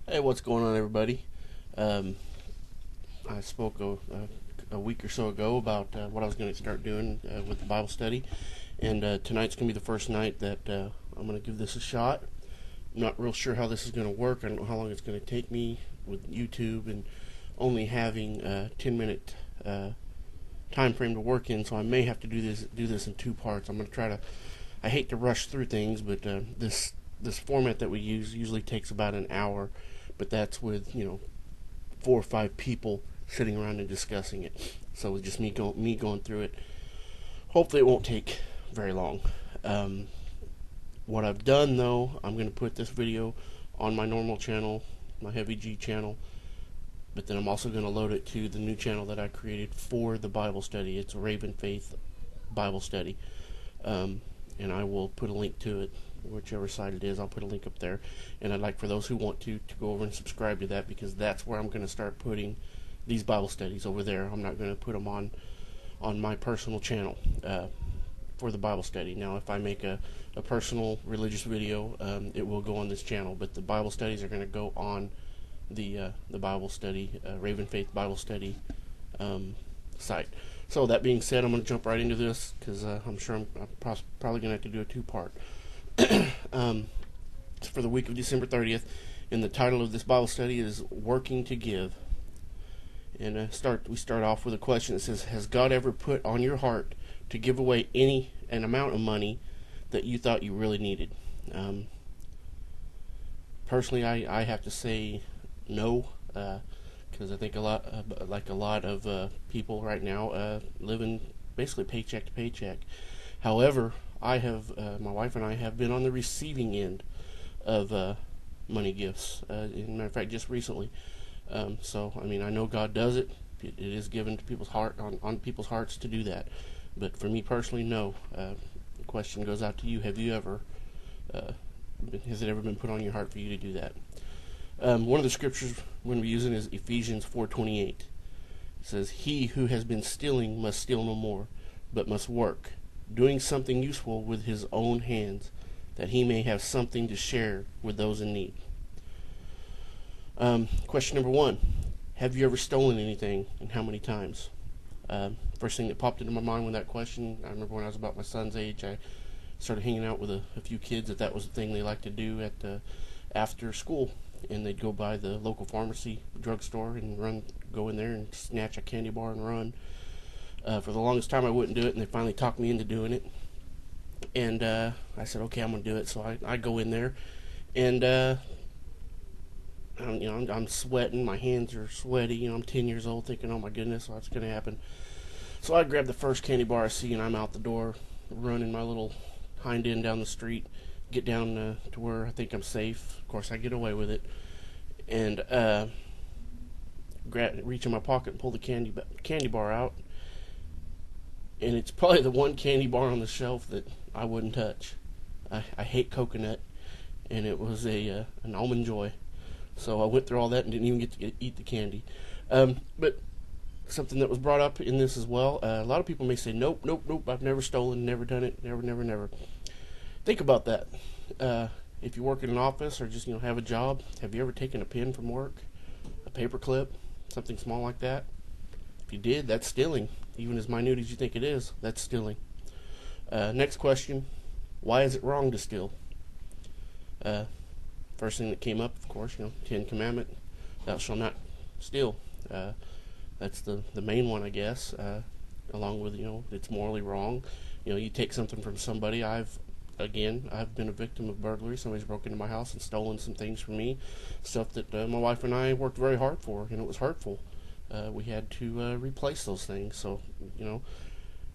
Hey, what's going on, everybody? Um, I spoke a week or so ago about what I was going to start doing with the Bible study, and tonight's going to be the first night that I'm going to give this a shot. I'm not real sure how this is going to work. I don't know how long it's going to take me with YouTube and only having a 10-minute time frame to work in, so I may have to do this in two parts. I'm going to try to. I hate to rush through things, but this format that we use usually takes about an hour, but that's with four or five people sitting around and discussing it. So it's just me going through it. Hopefully, it won't take very long. Um, what I've done though, I'm going to put this video on my normal channel, my Heavy G channel, but then I'm also going to load it to the new channel that I created for the Bible study. It's Raven Faith Bible Study, and I will put a link to it, whichever side it is. I'll put a link up there, and I'd like for those who want to go over and subscribe to that, because that's where I'm going to start putting these Bible studies over there. I'm not going to put them on my personal channel for the Bible study. Now, if I make a personal religious video, it will go on this channel, but the Bible studies are going to go on the Bible study, Raven Faith Bible Study site. So that being said, I'm going to jump right into this because I'm sure I'm probably going to have to do a two-part. It's for the week of December 30th, and the title of this Bible study is "Working to Give." And we start off with a question that says, "Has God ever put on your heart to give away an amount of money that you thought you really needed?" Personally, I have to say no, because I think a lot of people right now living basically paycheck to paycheck. However, my wife and I have been on the receiving end of money gifts. As a matter of fact, just recently. So I mean, I know God does it. It is given to people's heart on people's hearts to do that. But for me personally, no. The question goes out to you: Have you ever? Has it ever been put on your heart for you to do that? One of the scriptures when we're using is Ephesians 4:28. It says, "He who has been stealing must steal no more, but must work, doing something useful with his own hands, that he may have something to share with those in need." Question number one: Have you ever stolen anything, and how many times? First thing that popped into my mind with that question, I remember when I was about my son's age, I started hanging out with a few kids that was the thing they liked to do at after school, and they'd go by the local pharmacy drugstore and go in there and snatch a candy bar and run. For the longest time, I wouldn't do it, and they finally talked me into doing it. And I said, "Okay, I'm gonna do it." So I go in there, and I'm sweating. My hands are sweaty. I'm 10 years old, thinking, "Oh my goodness, what's gonna happen?" So I grab the first candy bar I see, and I'm out the door, running my little hind end down the street, get down to where I think I'm safe. Of course, I get away with it, and reach in my pocket and pull the candy bar out, and it's probably the one candy bar on the shelf that I wouldn't touch. I hate coconut, and it was an almond joy. So I went through all that and didn't even get to eat the candy. But something that was brought up in this as well, a lot of people may say, "Nope, nope, nope, I've never stolen, never done it, never, never, never." Think about that. If you work in an office or just have a job, have you ever taken a pen from work, a paper clip, something small like that? If you did, that's stealing. Even as minute as you think it is, that's stealing. Next question: Why is it wrong to steal? Uh, First thing that came up, of course, Ten Commandment: Thou shalt not steal. That's the main one, I guess. Along with it's morally wrong. You take something from somebody. I've been a victim of burglary. Somebody's broken into my house and stolen some things from me, stuff that my wife and I worked very hard for, and it was hurtful. We had to replace those things. So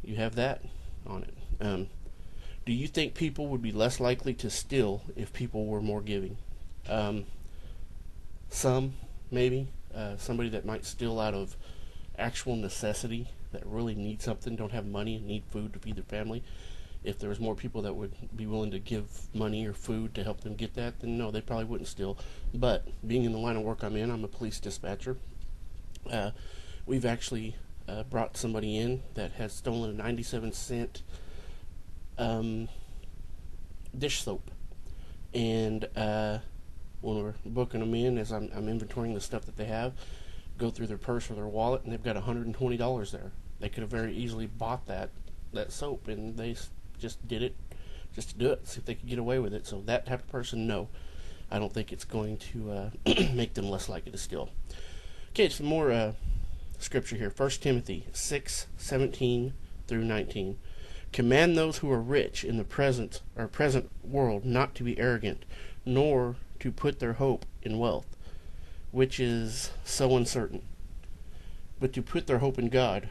you have that on it. Do you think people would be less likely to steal if people were more giving? Um, some, maybe. Somebody that might steal out of actual necessity, that really need something, don't have money, and need food to feed their family. If there was more people that would be willing to give money or food to help them get that, then no, they probably wouldn't steal. But being in the line of work I'm in, I'm a police dispatcher. Uh, we've actually brought somebody in that has stolen a 97-cent dish soap, and when we're booking them in, as I'm inventorying the stuff that they have, go through their purse or their wallet, and they've got $120 there. They could have very easily bought that soap, and they just did it just to do it, see if they could get away with it. So that type of person, no, I don't think it's going to make them less likely to steal. Okay, some more scripture here. 1 Timothy 6:17 through 19. Command those who are rich in the present world not to be arrogant, nor to put their hope in wealth, which is so uncertain, but to put their hope in God,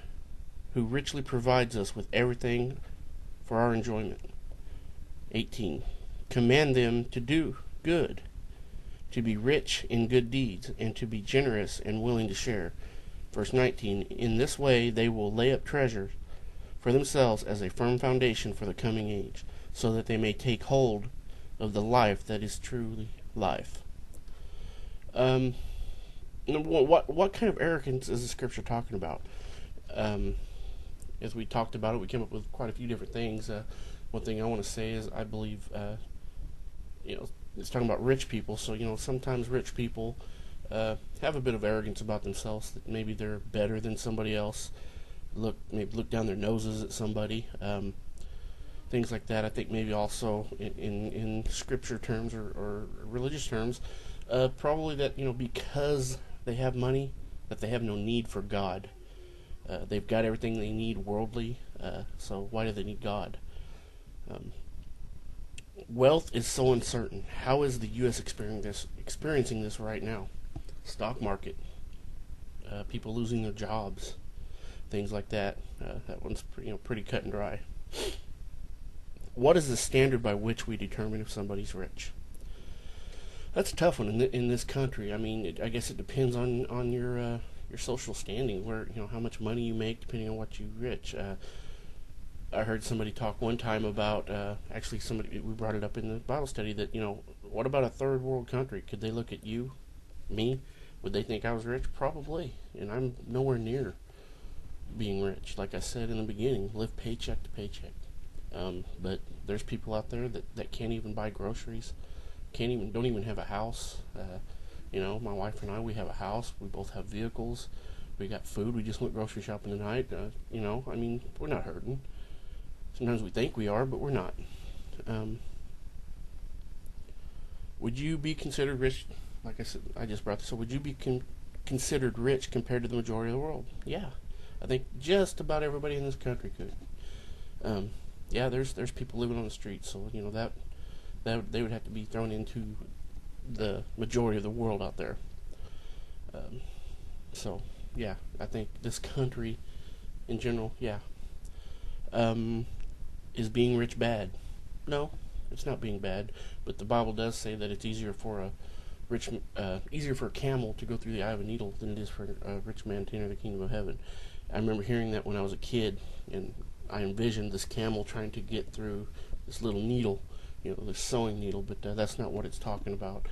who richly provides us with everything for our enjoyment. 18. Command them to do good, to be rich in good deeds, and to be generous and willing to share. Verse 19. In this way they will lay up treasures for themselves as a firm foundation for the coming age, so that they may take hold of the life that is truly life. What kind of arrogance is the scripture talking about? As we talked about it, we came up with quite a few different things. One thing I want to say is I believe, it's talking about rich people. So, sometimes rich people have a bit of arrogance about themselves, that maybe they're better than somebody else. Maybe look down their noses at somebody. Things like that. I think maybe also in scripture terms or religious terms, probably that, because they have money, that they have no need for God. They've got everything they need worldly, so why do they need God? Wealth is so uncertain. How is the U.S. experiencing this right now? Stock market, people losing their jobs, things like that. That one's pretty cut and dry. What is the standard by which we determine if somebody's rich? That's a tough one in this country. I mean, I guess it depends on your social standing, where how much money you make, depending on what you rich. I heard somebody talk one time about actually we brought it up in the Bible study that what about a third world country? Could they look at you, me? Would they think I was rich? Probably, and I'm nowhere near being rich. Like I said in the beginning, live paycheck to paycheck. But there's people out there that can't even buy groceries, don't even have a house. My wife and I, we have a house. We both have vehicles. We got food. We just went grocery shopping tonight. We're not hurting. Sometimes we think we are, but we're not. Would you be considered rich? Like I said, I just brought this up. Would you be considered rich compared to the majority of the world? Yeah. I think just about everybody in this country could. There's people living on the streets, so that they would have to be thrown into the majority of the world out there. I think this country in general, is being rich bad? No, it's not being bad, but the Bible does say that it's easier for a camel to go through the eye of a needle than it is for a rich man to enter the kingdom of heaven. I remember hearing that when I was a kid, and I envisioned this camel trying to get through this little needle, this sewing needle, but that's not what it's talking about.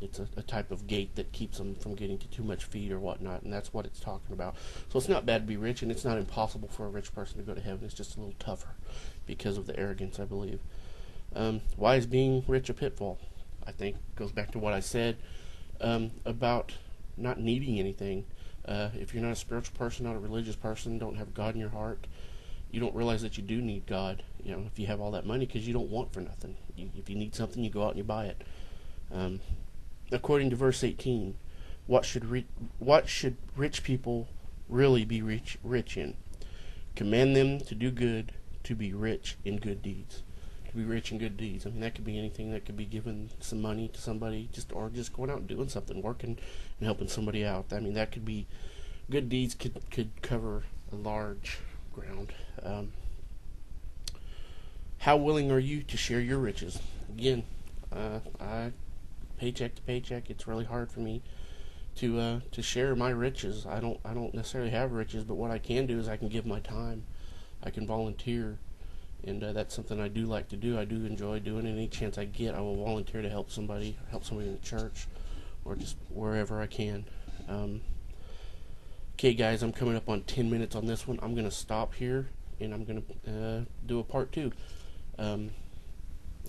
It's a type of gate that keeps them from getting to too much feed or whatnot, and that's what it's talking about. So it's not bad to be rich, and it's not impossible for a rich person to go to heaven. It's just a little tougher because of the arrogance, I believe. Why is being rich a pitfall? I think it goes back to what I said about not needing anything. If you're not a spiritual person, not a religious person, don't have God in your heart, you don't realize that you do need God. If you have all that money, because you don't want for nothing. If you need something, you go out and you buy it. According to verse 18, what should rich people really be rich in? Command them to do good, to be rich in good deeds. To be rich in good deeds. I mean, that could be anything. That could be giving some money to somebody, or just going out and doing something, working and helping somebody out. I mean, that could be good deeds. Could cover a large ground. How willing are you to share your riches? Again, I paycheck to paycheck. It's really hard for me to share my riches. I don't necessarily have riches, but what I can do is I can give my time. I can volunteer, and that's something I do like to do. I do enjoy doing it. Any chance I get, I will volunteer to help somebody in the church, or just wherever I can. Okay, guys, I'm coming up on 10 minutes on this one. I'm going to stop here, and I'm going to do a part 2.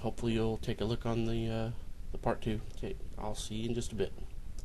Hopefully you'll take a look on the the part two. Okay, I'll see you in just a bit.